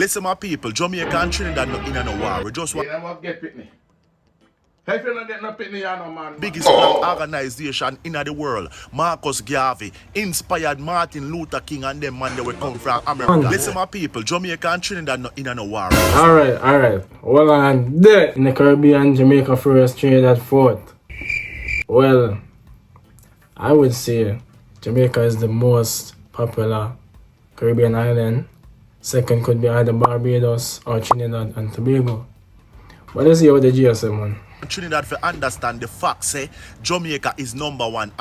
Listen, my people, Jamaica and Trinidad not in a war. We just want You never get pitney. How you not get no pitney, you know, man? biggest black organization in the world. Marcus Garvey inspired Martin Luther King and them man they will come from America. Listen, my people, Jamaica and Trinidad not in a war. Alright. Well, on there in the Caribbean, Jamaica first, Trinidad fourth. Well, I would say Jamaica is the most popular Caribbean island. Second could be either Barbados or Trinidad and Tobago. But let's see what the GSM man. Trinidad for understand the fact say Jamaica is number one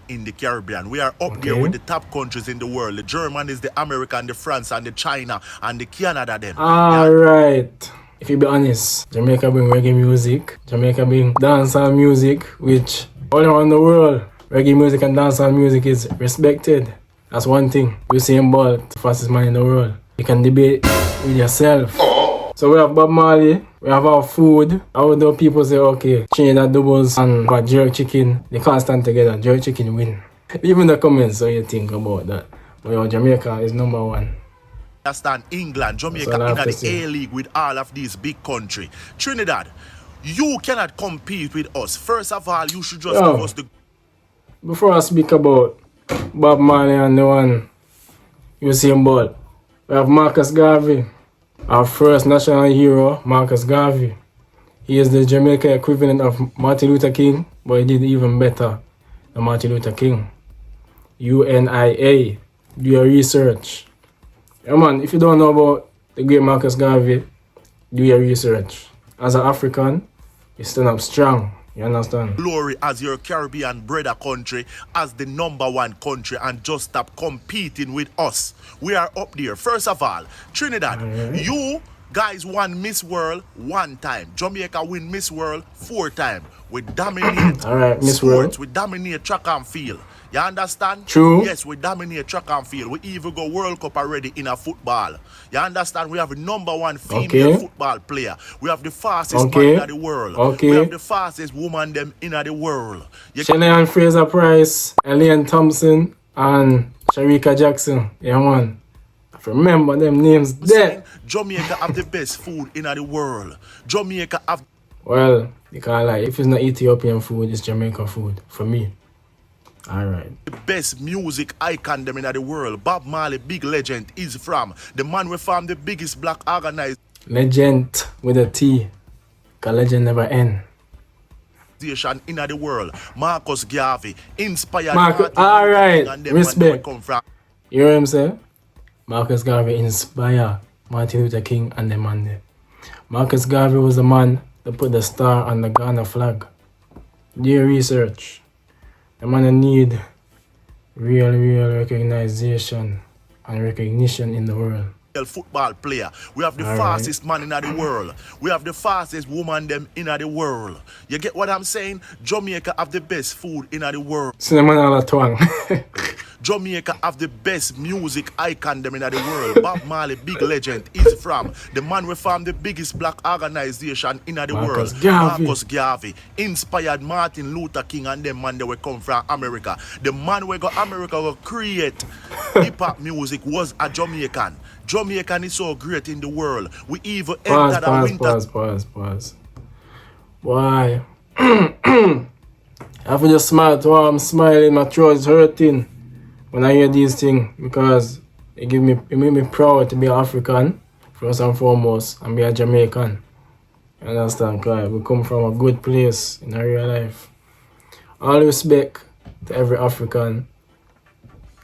in the Caribbean. We are up there with the top countries in the world. The German is the American, the France and the China and the Canada them. Alright. If you be honest, Jamaica bring reggae music. Jamaica bring dancehall music, which all around the world, reggae music and dancehall music is respected. That's one thing. Usain Bolt, the fastest man in the world. You can debate with yourself. So we have Bob Marley, we have our food. Although people say, okay, Trinidad doubles and jerk chicken, they can't stand together. Jerk chicken win. Even the comments, so you think about that. But Jamaica is number one. Understand England, Jamaica in the A-League with all of these big countries. Trinidad, you cannot compete with us. First of all, you should just give us the... Before I speak about Bob Marley and the one Usain Bolt, we have Marcus Garvey, our first national hero, Marcus Garvey. He is the Jamaican equivalent of Martin Luther King, but he did even better than Martin Luther King. UNIA, do your research. Yeah man, if you don't know about the great Marcus Garvey, do your research. As an African, you stand up strong. You understand? Glory as your Caribbean brother country, as the number one country, and just stop competing with us. We are up there. First of all, Trinidad, you guys won Miss World 1 time. Jamaica win Miss World 4 times. We dominate Miss sports, World. we dominate track and field. You understand? True. Yes, we dominate track and field. We even go World Cup already in a football. You understand? We have the number 1 female football player. We have the fastest man in the world. We have the fastest woman them in the world. Shanahan Fraser Price, Elaine Thompson, and Sharika Jackson. Yeah man. Remember them names there. Jamaica have the best food in the world. Jamaica have... Well, you can't lie. If it's not Ethiopian food, it's Jamaican food. For me. Alright. The best music icon them in the world. Bob Marley, big legend, is from. The man we formed the biggest black organization. Legend with a T. Cause legend never end. In the world. Marcus Garvey inspired. Alright. Respect. You hear him say? Marcus Garvey inspired Martin Luther King and the man there. Marcus Garvey was the man that put the star on the Ghana flag. Do your research. The man need real recognition and recognition in the world. Football player. We have the fastest man in the world. We have the fastest woman them in the world. You get what I'm saying? Jamaica have the best food in the world. Jamaica have the best music icon them in the world. Bob Marley, big legend, is from. The man we formed the biggest black organization in the world. Marcus Garvey inspired Martin Luther King and them man they will come from America. The man we go America will create hip-hop music was a Jamaican. Jamaican is so great in the world. We even entered the winter. Pause. Why? I have to just smile to I'm smiling, my throat is hurting when I hear these things because it make me proud to be African, first and foremost, and be a Jamaican. You understand? Because we come from a good place in our real life. All respect to every African,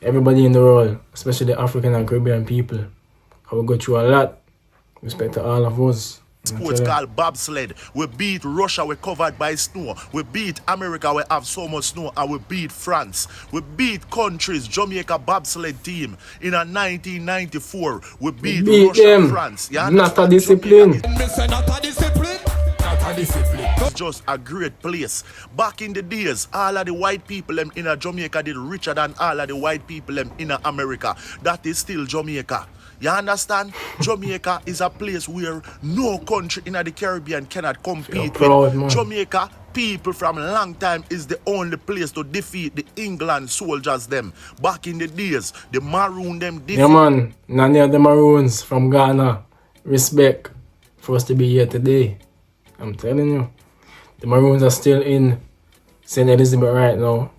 everybody in the world, especially the African and Caribbean people. We go through a lot. Respect to all of us. Sports called bobsled. We beat Russia, we covered by snow. We beat America, we have so much snow. And we beat France. We beat countries. Jamaica bobsled team in a 1994. We beat Russia, them. France. Not a discipline. It's just a great place. Back in the days, all of the white people in Jamaica did richer than all of the white people in America. That is still Jamaica. You understand? Jamaica is a place where no country in the Caribbean cannot compete with. Jamaica people from a long time is the only place to defeat the England soldiers them. Back in the days, the Maroon them defeat. Yeah man, none of the Maroons from Ghana. Respect for us to be here today. I'm telling you. The Maroons are still in St. Elizabeth right now.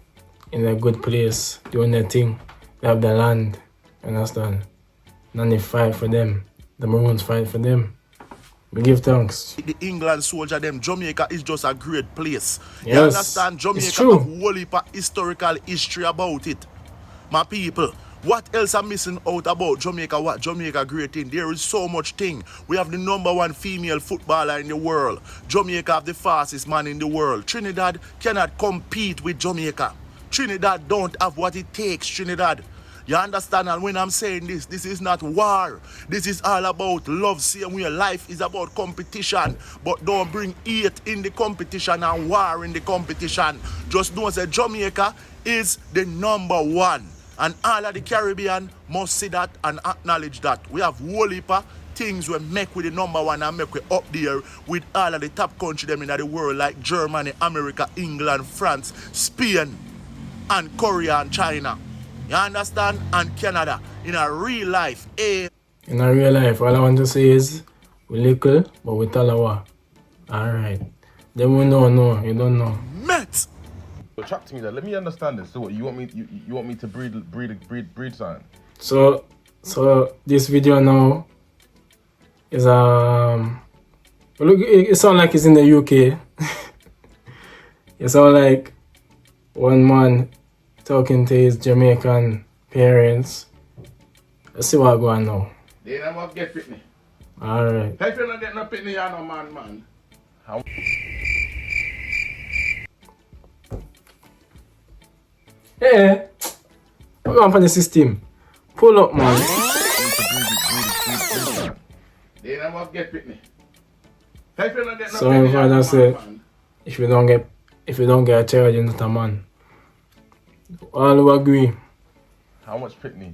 In a good place. Doing their thing. They have the land. Understand? None they fight for them. The Maroons fight for them. We give thanks. The England soldier them, Jamaica is just a great place. Yes, you understand? Jamaica it's true. have a whole heap of historical history about it. My people, what else are missing out about Jamaica? What Jamaica great in? There is so much thing. We have the #1 female footballer in the world. Jamaica have the fastest man in the world. Trinidad cannot compete with Jamaica. Trinidad don't have what it takes, Trinidad. You understand? And when I'm saying this, this is not war. This is all about love. Same way life is about competition. But don't bring hate in the competition and war in the competition. Just know that Jamaica is the #1. And all of the Caribbean must see that and acknowledge that. We have whole heap of things we make with the #1 and make we up there with all of the top countries them in the world like Germany, America, England, France, Spain, and Korea and China. You understand? And Canada. In a real life, eh? In a real life, all I want to say is, we little, but we talawa. Alright. Then we know, no, you don't know. Met! Chat to me there. Let me understand this. So what, you want me to breed something? So this video now is look, it sounds like it's in the UK. It sounds like one man talking to his Jamaican parents. Let's see what's going on now. They never get pitney. Alright. If you not get no pitney, you're no man. How? Hey, put on for the system. Pull up, man. They never get pitney. If you not get no So pitney, my father you're said, no man. if you don't get a child, you're not a man. All who agree. How much pitney?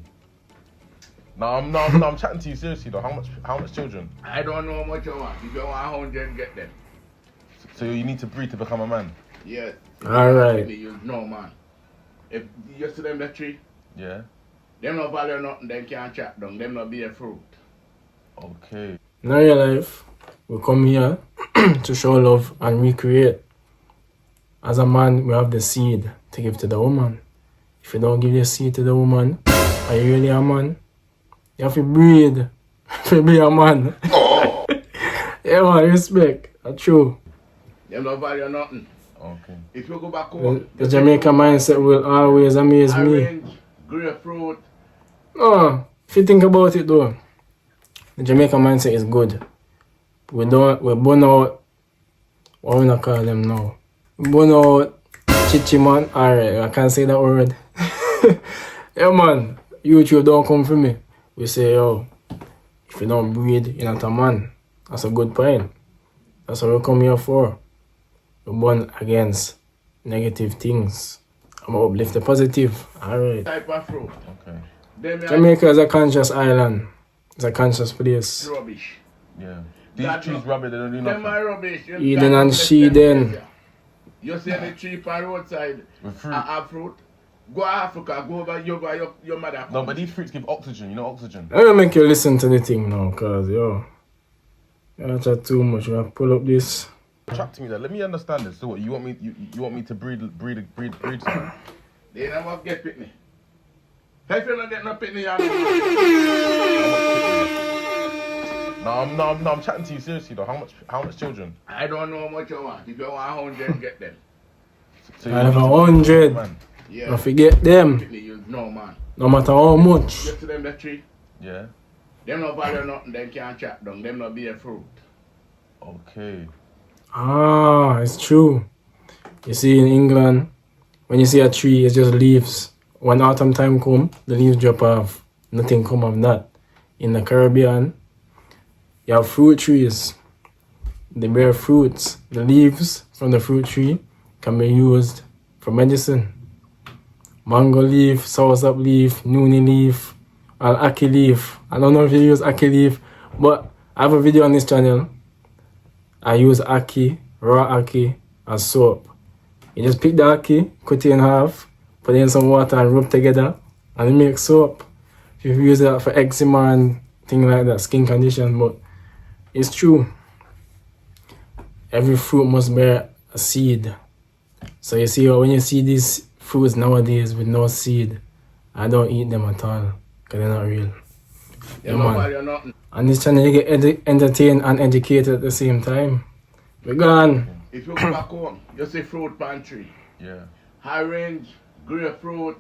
No, I'm chatting to you seriously though. How much children? I don't know how much you want. If you want 100, get them. So you need to breed to become a man? Yes. Alright. You know, man. If you see them the tree, Yeah. them no value nothing, them can't chop down, them no be a fruit. Okay. In real life, we come here to show love and recreate. As a man, we have the seed to give to the woman. If you don't give the seed to the woman, are you really a man? You have to breed to be a man. Yeah, man, respect. That's true. Them no value nothing. Okay. If you go back The, home, the Jamaican mindset will always amaze me. orange, grapefruit. Oh, if you think about it though, the Jamaican mindset is good. We burn out, what we not call them now? We burn out chichi man. Alright, I can't say that word. Yeah man, YouTube don't come for me. We say, yo, if you don't breed, you're not a man. That's a good point. That's what we come here for. We burn against negative things. I'm gonna uplift the positive. Alright. Type of fruit. Okay. Jamaica is a conscious island. It's a conscious place. Rubbish. Yeah. These trees rubbish, they don't do Them nothing. are rubbish. Eden and Sheeden. You see the tree on roadside, With fruit. have fruit. Go to Africa, go over your mother. No, but these fruits give oxygen, you know oxygen? I'm gonna make you listen to the thing now, cause yo, you chat too much. You have to pull up this. Chat to me there. Let me understand this. So what, you want me to breed something? They never get pitney. If you not get no pitney, you're No, I'm chatting to you seriously though. How much children? I don't know how much you want. If you want 100, get them. So I have need to 100. man. Yeah. Don't forget them. Pitney, you know, man. No matter how much. You see them the tree, Yeah. them no value nothing, them can't chop down, them no be a fruit. Okay. Ah, it's true. You see in England, when you see a tree, it's just leaves. When autumn time come, the leaves drop off. Nothing come of that. In the Caribbean, you have fruit trees. They bear fruits. The leaves from the fruit tree can be used for medicine. Mango leaf, soursop leaf, noonie leaf, and ackee leaf. I don't know if you use ackee leaf, but I have a video on this channel. I use ackee, raw ackee, as soap. You just pick the ackee, cut it in half, put it in some water and rub together, and it makes soap. If you use that for eczema and things like that, skin condition, but it's true. Every fruit must bear a seed. So you see, when you see these fruits nowadays with no seed, I don't eat them at all, because they're not real. Yeah, man. On this channel, you get entertained and educated at the same time. We're gone. If you go back home, you see fruit pantry. Yeah. Orange, grapefruit,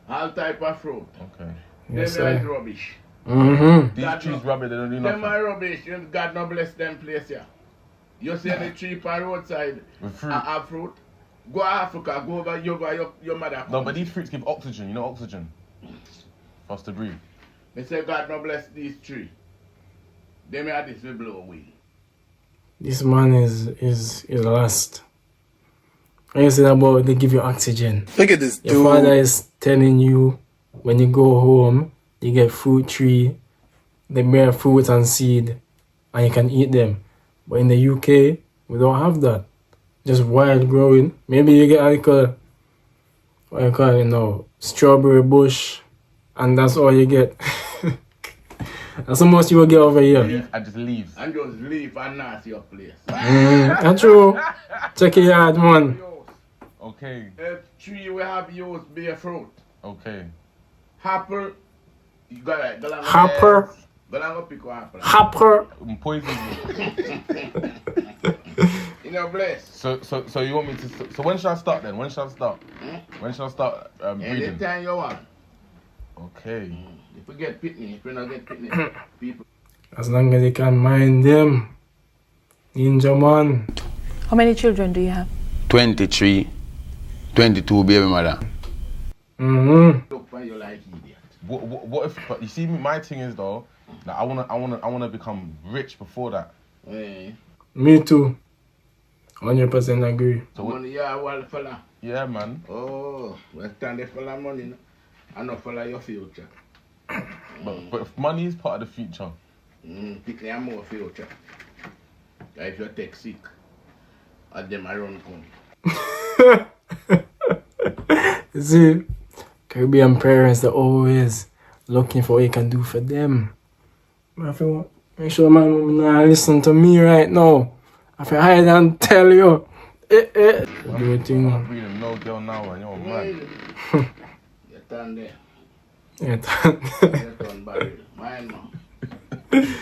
all type of fruit. Okay. Yes, Them is sir. rubbish. Mm-hmm. These God trees no- rubber, they don't do Them nothing. are rubbish. God no bless them place here. You see the tree by roadside With fruit. have fruit. Go to Africa, go over your mother. No, but these fruits give oxygen. You know oxygen? For us to breathe. They say God no bless these trees. Them are this will blow away. This man is lost. When you say about they give you oxygen, Look at this your dude. father is telling you when you go home, you get fruit tree, they bear fruit and seed, and you can eat them. But in the UK, we don't have that. Just wild growing. Maybe you get like a, what you call it now, strawberry bush, and that's all you get. That's the most you will get over here. And just leaves. And just leave and not see your place. That's true. Check it out, man. Okay. The tree we have used bear fruit. Okay. Apple, you got to Hopper. go pick one apple. Hopper. Poison. You know, bless. So you want me to? So when should I start then? When should I start? When should I start breeding? Anytime you want. Okay. If we get pitney, if we not get pitney, people. As long as you can mind them. Ninja man. How many children do you have? 23, 22 baby mother. Mm-hmm. Look for you like idiot. What if? But you see, my thing is though, that I wanna become rich before that. Eh. Me too. 100% agree. So what? Money, yeah, well, fella. Yeah, man. Oh, we stand there for the money, no? And not for your future. But if money is part of the future. Pick them more future. Like if you take sick, and them around come. You see, Caribbean parents, they're always looking for what you can do for them. I feel, make sure my mom not listen to me right now. I feel hide and tell you. Do your thing. I'm breeding no girl now, and you're mad. You turn there. Yeah. You turn barrel. Mine, man.